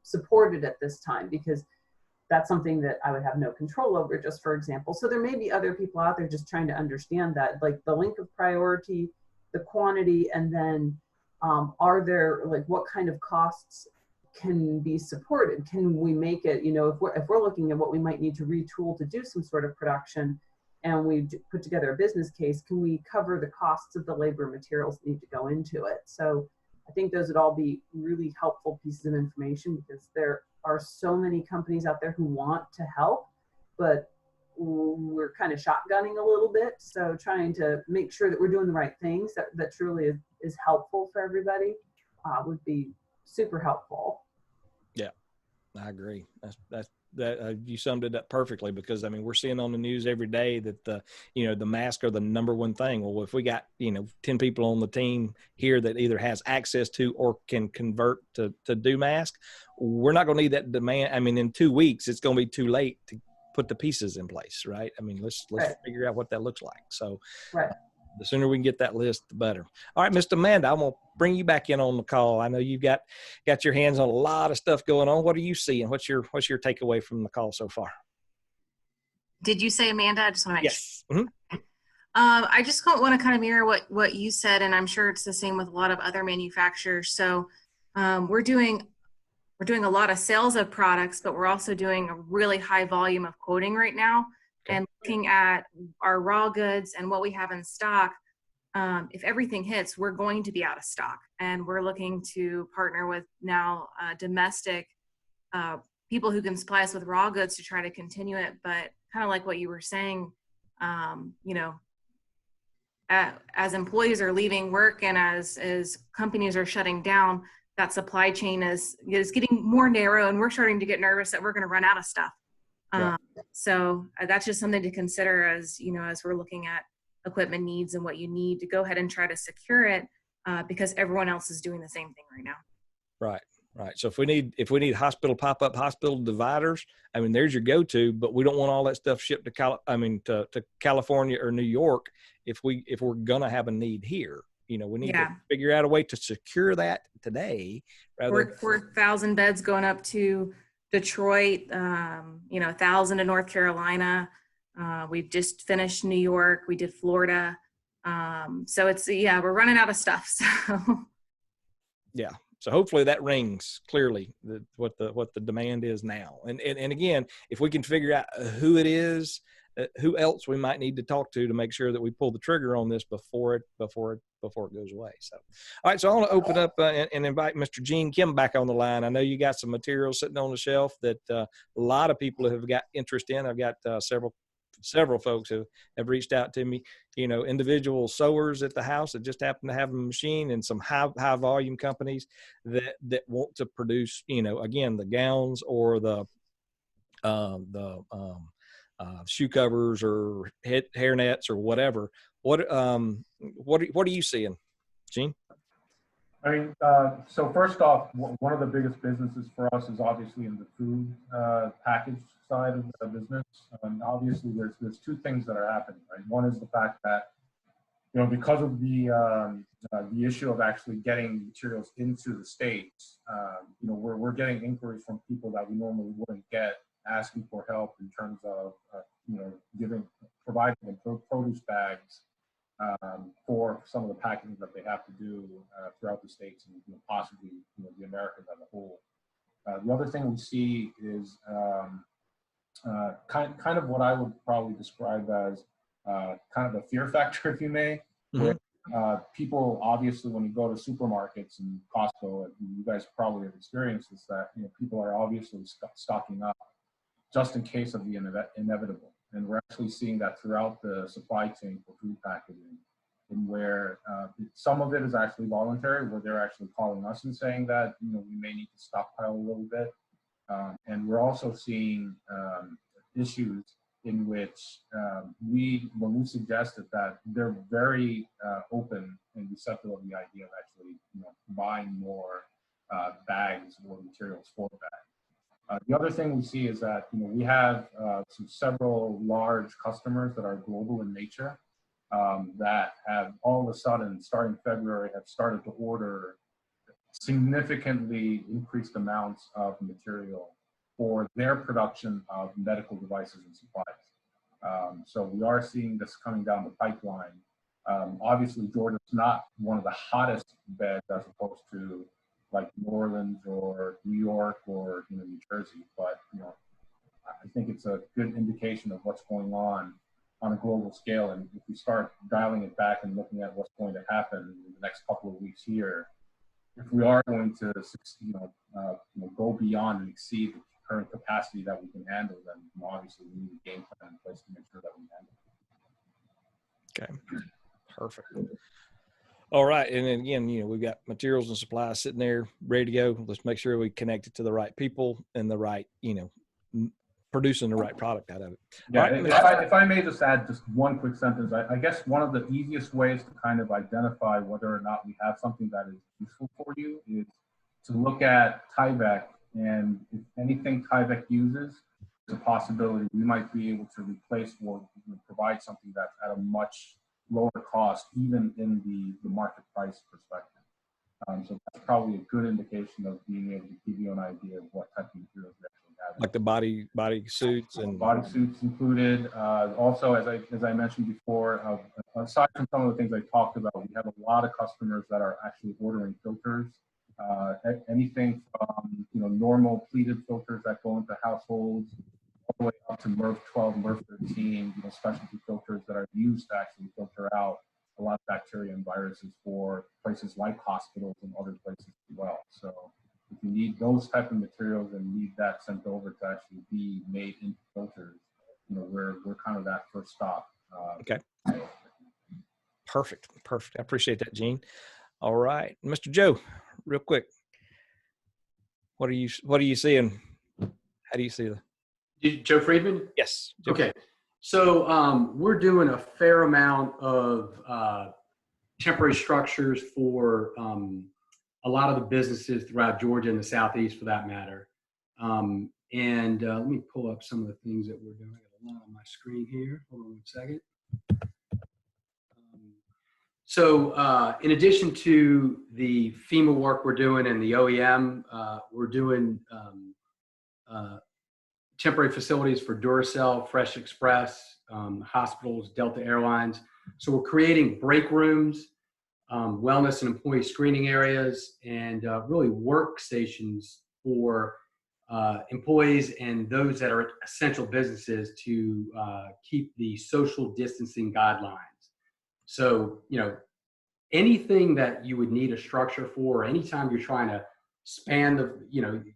supported at this time? Because that's something that I would have no control over, just for example. So there may be other people out there just trying to understand that, like the link of priority, the quantity, and then are there, like, what kind of costs can be supported? Can we make it, you know, if we're looking at what we might need to retool to do some sort of production, and we put together a business case, can we cover the costs of the labor and materials that need to go into it? So I think those would all be really helpful pieces of information, because there are so many companies out there who want to help, but we're kind of shotgunning a little bit. So trying to make sure that we're doing the right things that truly is helpful for everybody would be super helpful. Yeah, I agree. You summed it up perfectly, because I mean, we're seeing on the news every day that the masks are the number one thing. Well, if we got 10 people on the team here that either has access to or can convert to do masks, we're not going to need that demand. I mean, in 2 weeks, it's going to be too late to put the pieces in place, right? I mean, let's Right. figure out what that looks like. So Right. the sooner we can get that list, the better. All right, Mr. Amanda, I'm going to bring you back in on the call. I know you've got your hands on a lot of stuff going on. What are you seeing? What's your takeaway from the call so far? Did you say Amanda? I just want to make sure. Yes. Mm-hmm. I just want to kind of mirror what you said, and I'm sure it's the same with a lot of other manufacturers. So we're doing a lot of sales of products, but we're also doing a really high volume of quoting right now. Okay. And looking at our raw goods and what we have in stock. If everything hits, we're going to be out of stock, and we're looking to partner with now domestic people who can supply us with raw goods to try to continue it. But kind of like what you were saying, as employees are leaving work and as companies are shutting down, that supply chain is getting more narrow, and we're starting to get nervous that we're going to run out of stuff. Yeah. So that's just something to consider as we're looking at equipment needs and what you need to go ahead and try to secure it, because everyone else is doing the same thing right now. Right. So if we need hospital pop-up hospital dividers, I mean, there's your go-to, but we don't want all that stuff shipped to California or New York if we're going to have a need here. We need to figure out a way to secure that today. 4,000 beds going up to Detroit, 1,000 to North Carolina. We've just finished New York. We did Florida. So we're running out of stuff. So yeah. So hopefully that rings clearly what the demand is now. And again, if we can figure out who it is, who else we might need to talk to make sure that we pull the trigger on this before it goes away. So, all right. So I want to open up and invite Mr. Gene Kim back on the line. I know you got some materials sitting on the shelf that a lot of people have got interest in. I've got several folks have reached out to me, individual sewers at the house that just happen to have a machine, and some high volume companies that want to produce, again, the gowns or the shoe covers or hair nets or whatever. What are you seeing, Gene? I mean, so first off, one of the biggest businesses for us is obviously in the food package side of the business. And obviously, there's two things that are happening, right? One is the fact that, because of the issue of actually getting materials into the States, we're getting inquiries from people that we normally wouldn't get, asking for help in terms of, providing them produce bags for some of the packaging that they have to do throughout the States and possibly the Americas as a whole. The other thing we see is kind of what I would probably describe as kind of a fear factor, if you may, where people obviously, when you go to supermarkets and Costco, and you guys probably have experienced this, that people are obviously stocking up just in case of the inevitable. And we're actually seeing that throughout the supply chain for food packaging, and where some of it is actually voluntary, where they're actually calling us and saying that we may need to stockpile a little bit. And we're also seeing issues in which when we suggested that, they're very open and receptive of the idea of actually buying more bags or materials for bags. The other thing we see is that we have several large customers that are global in nature, that have all of a sudden, starting February, have started to order significantly increased amounts of material for their production of medical devices and supplies. So we are seeing this coming down the pipeline. Obviously, Georgia's not one of the hottest beds as opposed to like New Orleans or New York or New Jersey, but I think it's a good indication of what's going on a global scale. And if we start dialing it back and looking at what's going to happen in the next couple of weeks here, if we are going to go beyond and exceed the current capacity that we can handle, then obviously we need a game plan in place to make sure that we handle it. Okay, perfect. All right, and then again, we've got materials and supplies sitting there ready to go. Let's make sure we connect it to the right people and the right, producing the right product out of it. Yeah, right. if I may just add just one quick sentence, I guess one of the easiest ways to kind of identify whether or not we have something that is useful for you is to look at Tyvek, and if anything Tyvek uses, there's a possibility we might be able to replace or provide something that's at a much lower cost, even in the market price perspective. So that's probably a good indication of being able to give you an idea of what type of materials we actually have. Like the body suits and body suits included. Also, as I mentioned before, aside from some of the things I talked about, we have a lot of customers that are actually ordering filters. Anything from normal pleated filters that go into households, all the way up to MERV 12, MERV 13, specialty filters that are used to actually filter out a lot of bacteria and viruses for places like hospitals and other places as well. So if you need those type of materials and need that sent over to actually be made into filters, we're kind of that first stop. Okay. Perfect. I appreciate that, Gene. All right, Mr. Joe, real quick. What are you seeing? How do you see the? Joe Friedman? Yes. Joe. Okay. So we're doing a fair amount of temporary structures for a lot of the businesses throughout Georgia and the Southeast, for that matter. And let me pull up some of the things that we're doing. I got a lot on my screen here. Hold on one second. So in addition to the FEMA work we're doing and the OEM, we're doing temporary facilities for Duracell, Fresh Express, hospitals, Delta Airlines. So we're creating break rooms, wellness and employee screening areas, and really workstations for employees and those that are at essential businesses to keep the social distancing guidelines. So, anything that you would need a structure for, anytime you're trying to span the,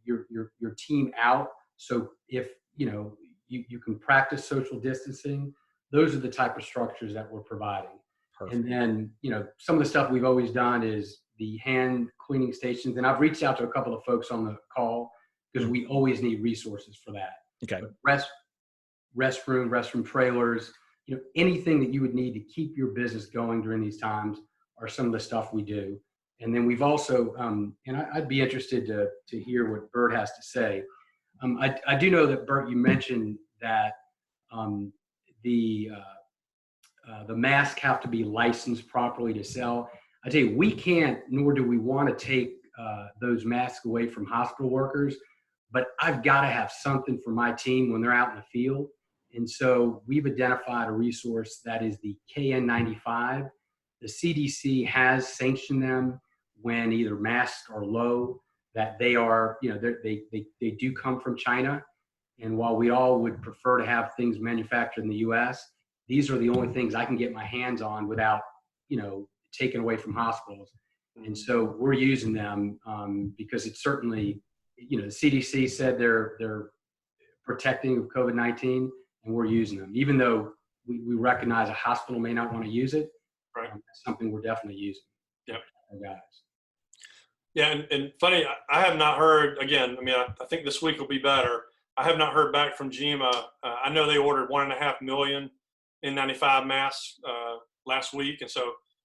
your team out. So if, you can practice social distancing, those are the type of structures that we're providing. Perfect. And then, some of the stuff we've always done is the hand cleaning stations. And I've reached out to a couple of folks on the call because we always need resources for that. Okay. Restroom trailers, anything that you would need to keep your business going during these times are some of the stuff we do. And then we've also, and I'd be interested to hear what Bert has to say. I do know that, Bert, you mentioned that the masks have to be licensed properly to sell. I tell you, we can't, nor do we want to take those masks away from hospital workers, but I've got to have something for my team when they're out in the field. And so we've identified a resource that is the KN95. The CDC has sanctioned them when either masks are low, that they are, they do come from China. And while we all would prefer to have things manufactured in the US, these are the only things I can get my hands on without, taken away from hospitals. And so we're using them because it's certainly, the CDC said they're protecting COVID-19, and we're using them, even though we recognize a hospital may not want to use it. Right. It's something we're definitely using. Yep. Guys. Yeah, and funny, I have not heard, again, I mean, I think this week will be better. I have not heard back from GEMA. I know they ordered 1.5 million N95 masks last week. And so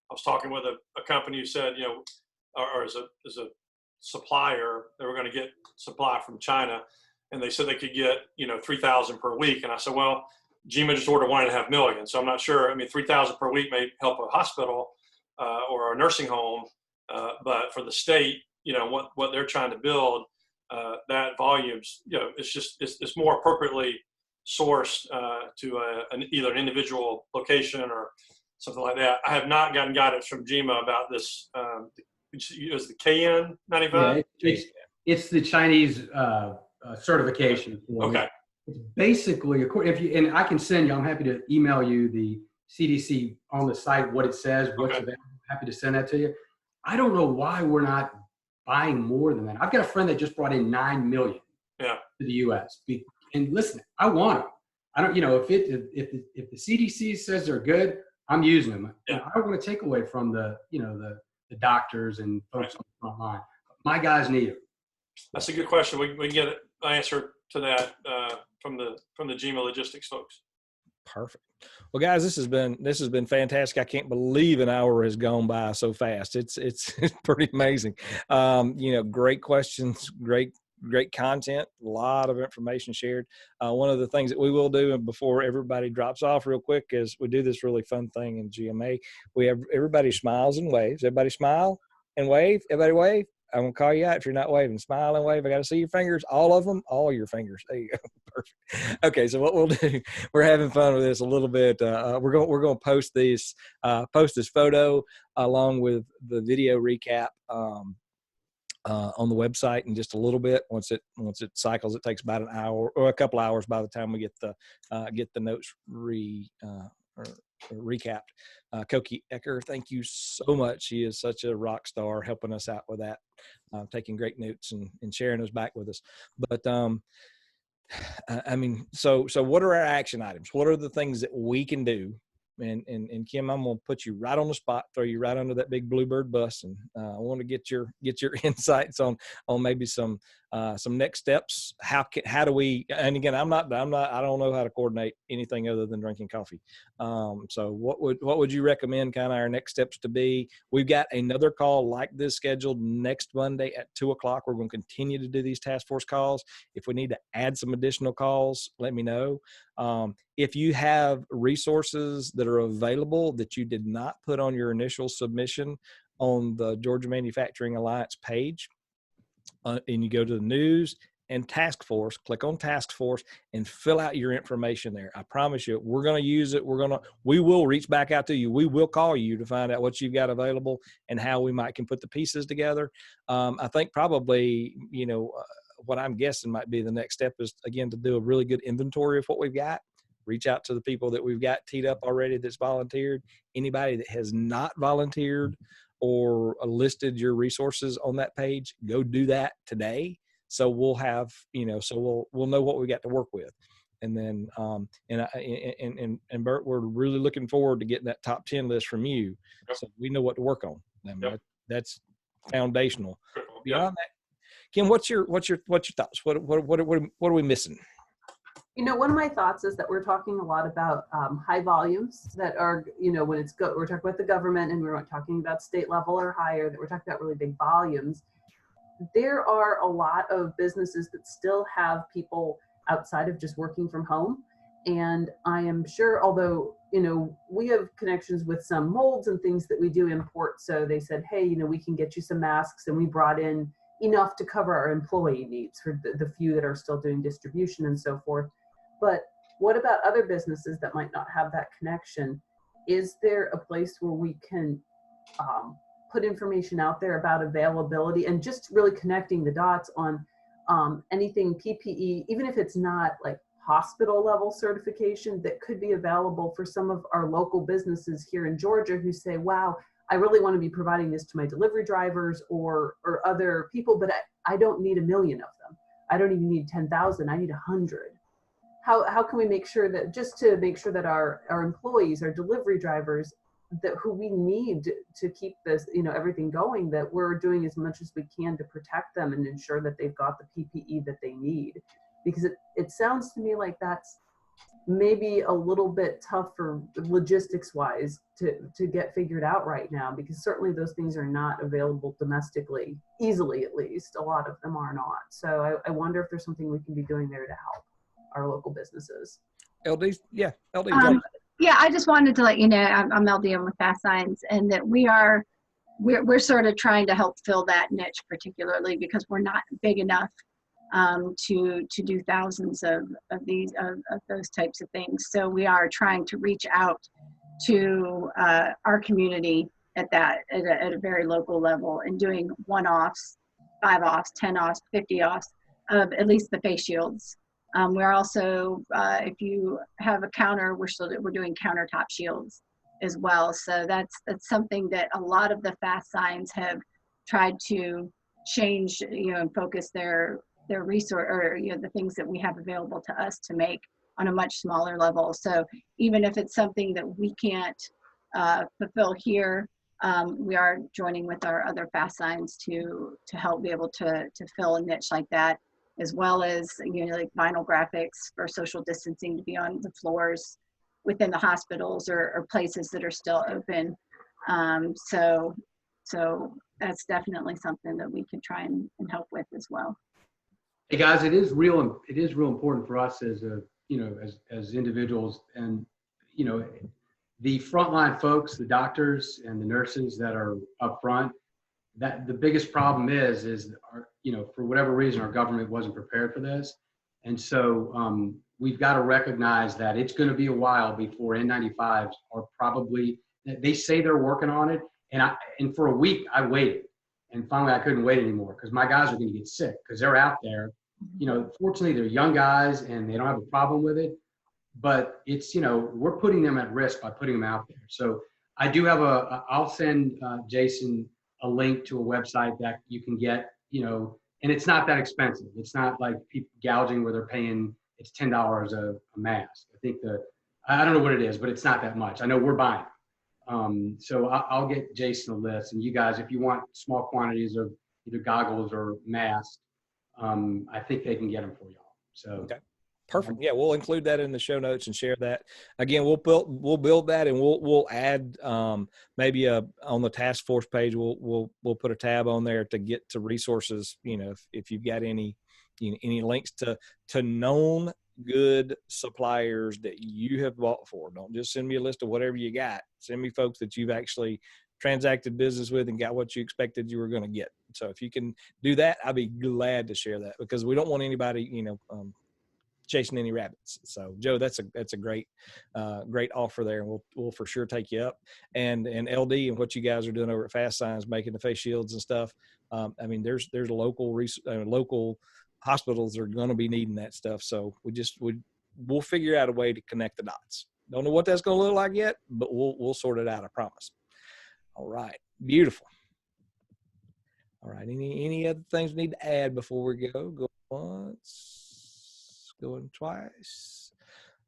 I was talking with a company who said, or as a supplier, they were going to get supply from China. And they said they could get, 3,000 per week. And I said, well, GEMA just ordered 1.5 million. So I'm not sure. I mean, 3,000 per week may help a hospital or a nursing home. But for the state, what they're trying to build, that volume's, it's more appropriately sourced to either an individual location or something like that. I have not gotten guidance from GEMA about this. Is the KN95? Yeah, it's the Chinese certification. Okay. It's basically, and I can send you, I'm happy to email you the CDC on the site, what it says, what's Okay. available. Happy to send that to you. I don't know why we're not buying more than that. I've got a friend that just brought in 9 million Yeah. to the U.S. And listen, I want them. I don't, if the CDC says they're good, I'm using them. Yeah. I don't want to take away from the doctors and folks on the front line. My guys need them. That's a good question. We can get an answer to that from the GEMA logistics folks. Perfect. Well, guys, this has been fantastic. I can't believe an hour has gone by so fast. It's pretty amazing. Great questions, great content, a lot of information shared. One of the things that we will do, and before everybody drops off real quick, is we do this really fun thing in GMA. We have everybody smiles and waves. Everybody smile and wave. Everybody wave. I'm going to call you out if you're not waving. Smile and wave. I got to see your fingers, all of them, all your fingers. There you go. Perfect. Okay, so what we'll do, we're having fun with this a little bit. We're going to post this photo along with the video recap on the website in just a little bit. Once it cycles, it takes about an hour or a couple hours by the time we get the notes recapped. Koki Ecker, thank you so much. She is such a rock star, helping us out with that, taking great notes and sharing those back with us. But so what are our action items? What are the things that we can do? And Kim, I'm going to put you right on the spot, throw you right under that big bluebird bus, and I want to get your insights on maybe some next steps. How do we? And again, I don't know how to coordinate anything other than drinking coffee. So what would you recommend kind of our next steps to be? We've got another call like this scheduled next Monday at 2:00. We're going to continue to do these task force calls. If we need to add some additional calls, let me know. If you have resources that are available that you did not put on your initial submission on the Georgia Manufacturing Alliance page, and you go to the news and task force, click on task force and fill out your information there. I promise you, we're going to use it. We will reach back out to you. We will call you to find out what you've got available and how we can put the pieces together. I think probably, what I'm guessing might be the next step is, again, to do a really good inventory of what we've got. Reach out to the people that we've got teed up already that's volunteered. Anybody that has not volunteered or listed your resources on that page, go do that today. So we'll have, we'll know what we got to work with. And then, and Bert, we're really looking forward to getting that top 10 list from you. Yep. So we know what to work on. Yep. That's foundational. Yep. Beyond that, Kim, what's your thoughts? What are we missing? One of my thoughts is that we're talking a lot about high volumes that are, when we're talking about the government and we're not talking about state level or higher, that we're talking about really big volumes. There are a lot of businesses that still have people outside of just working from home. And I am sure, although, we have connections with some molds and things that we do import. So they said, hey, we can get you some masks, and we brought in enough to cover our employee needs for the few that are still doing distribution and so forth. But what about other businesses that might not have that connection? Is there a place where we can put information out there about availability and just really connecting the dots on anything PPE, even if it's not like hospital level certification, that could be available for some of our local businesses here in Georgia who say, wow, I really want to be providing this to my delivery drivers or other people, but I don't need 1 million of them. I don't even need 10,000. I need 100. How can we make sure that, just to make sure that our employees, our delivery drivers, that who we need to keep this, everything going, that we're doing as much as we can to protect them and ensure that they've got the PPE that they need? Because it sounds to me like that's maybe a little bit tough for logistics wise to get figured out right now, because certainly those things are not available domestically easily, at least a lot of them are not. So I wonder if there's something we can be doing there to help our local businesses. LD, yeah, LD. Yeah, I just wanted to let you know, I'm LD, I'm with Fast Signs, and that we're sort of trying to help fill that niche, particularly because we're not big enough to do thousands of those types of things. So we are trying to reach out to our community at a very local level and doing 1-offs, 5-offs, 10-offs, 50-offs of at least the face shields. We're also, if you have a counter, we're doing countertop shields as well. So that's something that a lot of the Fast Signs have tried to change, and focus their resource, or the things that we have available to us to make on a much smaller level. So even if it's something that we can't fulfill here, we are joining with our other Fast Signs to help be able to fill a niche like that, as well as like vinyl graphics for social distancing to be on the floors within the hospitals or places that are still open. So that's definitely something that we can try and help with as well. Hey guys, it is real important for us as as individuals, and the frontline folks, the doctors and the nurses that are up front, that the biggest problem is for whatever reason our government wasn't prepared for this. And so we've got to recognize that it's going to be a while before N95s are probably, they say they're working on it, and for a week I waited, and finally I couldn't wait anymore because my guys are going to get sick because they're out there. Fortunately they're young guys and they don't have a problem with it, but it's, we're putting them at risk by putting them out there. So I do have I'll send Jason a link to a website that you can get, and it's not that expensive. It's not like people gouging where they're paying, it's $10 a mask. I think I don't know what it is, but it's not that much. I know we're buying. So I'll get Jason a list, and you guys, if you want small quantities of either goggles or masks, I think they can get them for y'all. So. Okay. Perfect. Yeah, we'll include that in the show notes and share that. Again, we'll build that, and we'll add maybe on the task force page. We'll put a tab on there to get to resources. If you've got any links to known good suppliers that you have bought for. Don't just send me a list of whatever you got. Send me folks that you've actually transacted business with and got what you expected you were going to get. So if you can do that, I'll be glad to share that, because we don't want anybody chasing any rabbits. So Joe, that's a great offer there, and we'll for sure take you up. And LD and what you guys are doing over at Fast Signs, making the face shields and stuff. There's local hospitals that are going to be needing that stuff. So we'll figure out a way to connect the dots. Don't know what that's going to look like yet, but we'll sort it out. I promise. All right. Beautiful. All right. Any other things we need to add before we go? Go once. Going twice.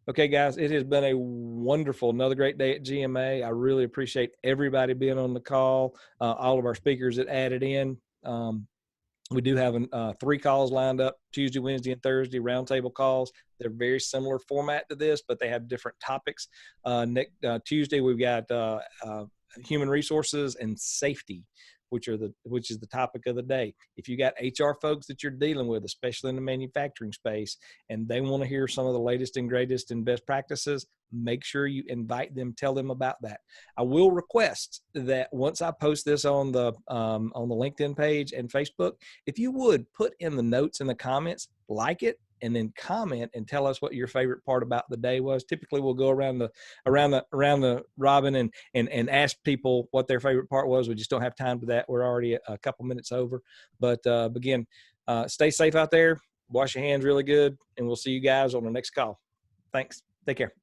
Okay, guys, it has been another great day at GMA. I really appreciate everybody being on the call, all of our speakers that added in. We do have 3 calls lined up, Tuesday, Wednesday, and Thursday, roundtable calls. They're very similar format to this, but they have different topics. Tuesday, we've got human resources and safety, which is the topic of the day. If you got HR folks that you're dealing with, especially in the manufacturing space, and they want to hear some of the latest and greatest and best practices, make sure you invite them, tell them about that. I will request that once I post this on the LinkedIn page and Facebook, if you would put in the notes in the comments, like it, and then comment and tell us what your favorite part about the day was. Typically we'll go around the robin and ask people what their favorite part was. We just don't have time for that. We're already a couple minutes over, but again, stay safe out there, wash your hands really good, and we'll see you guys on the next call. Thanks. Take care.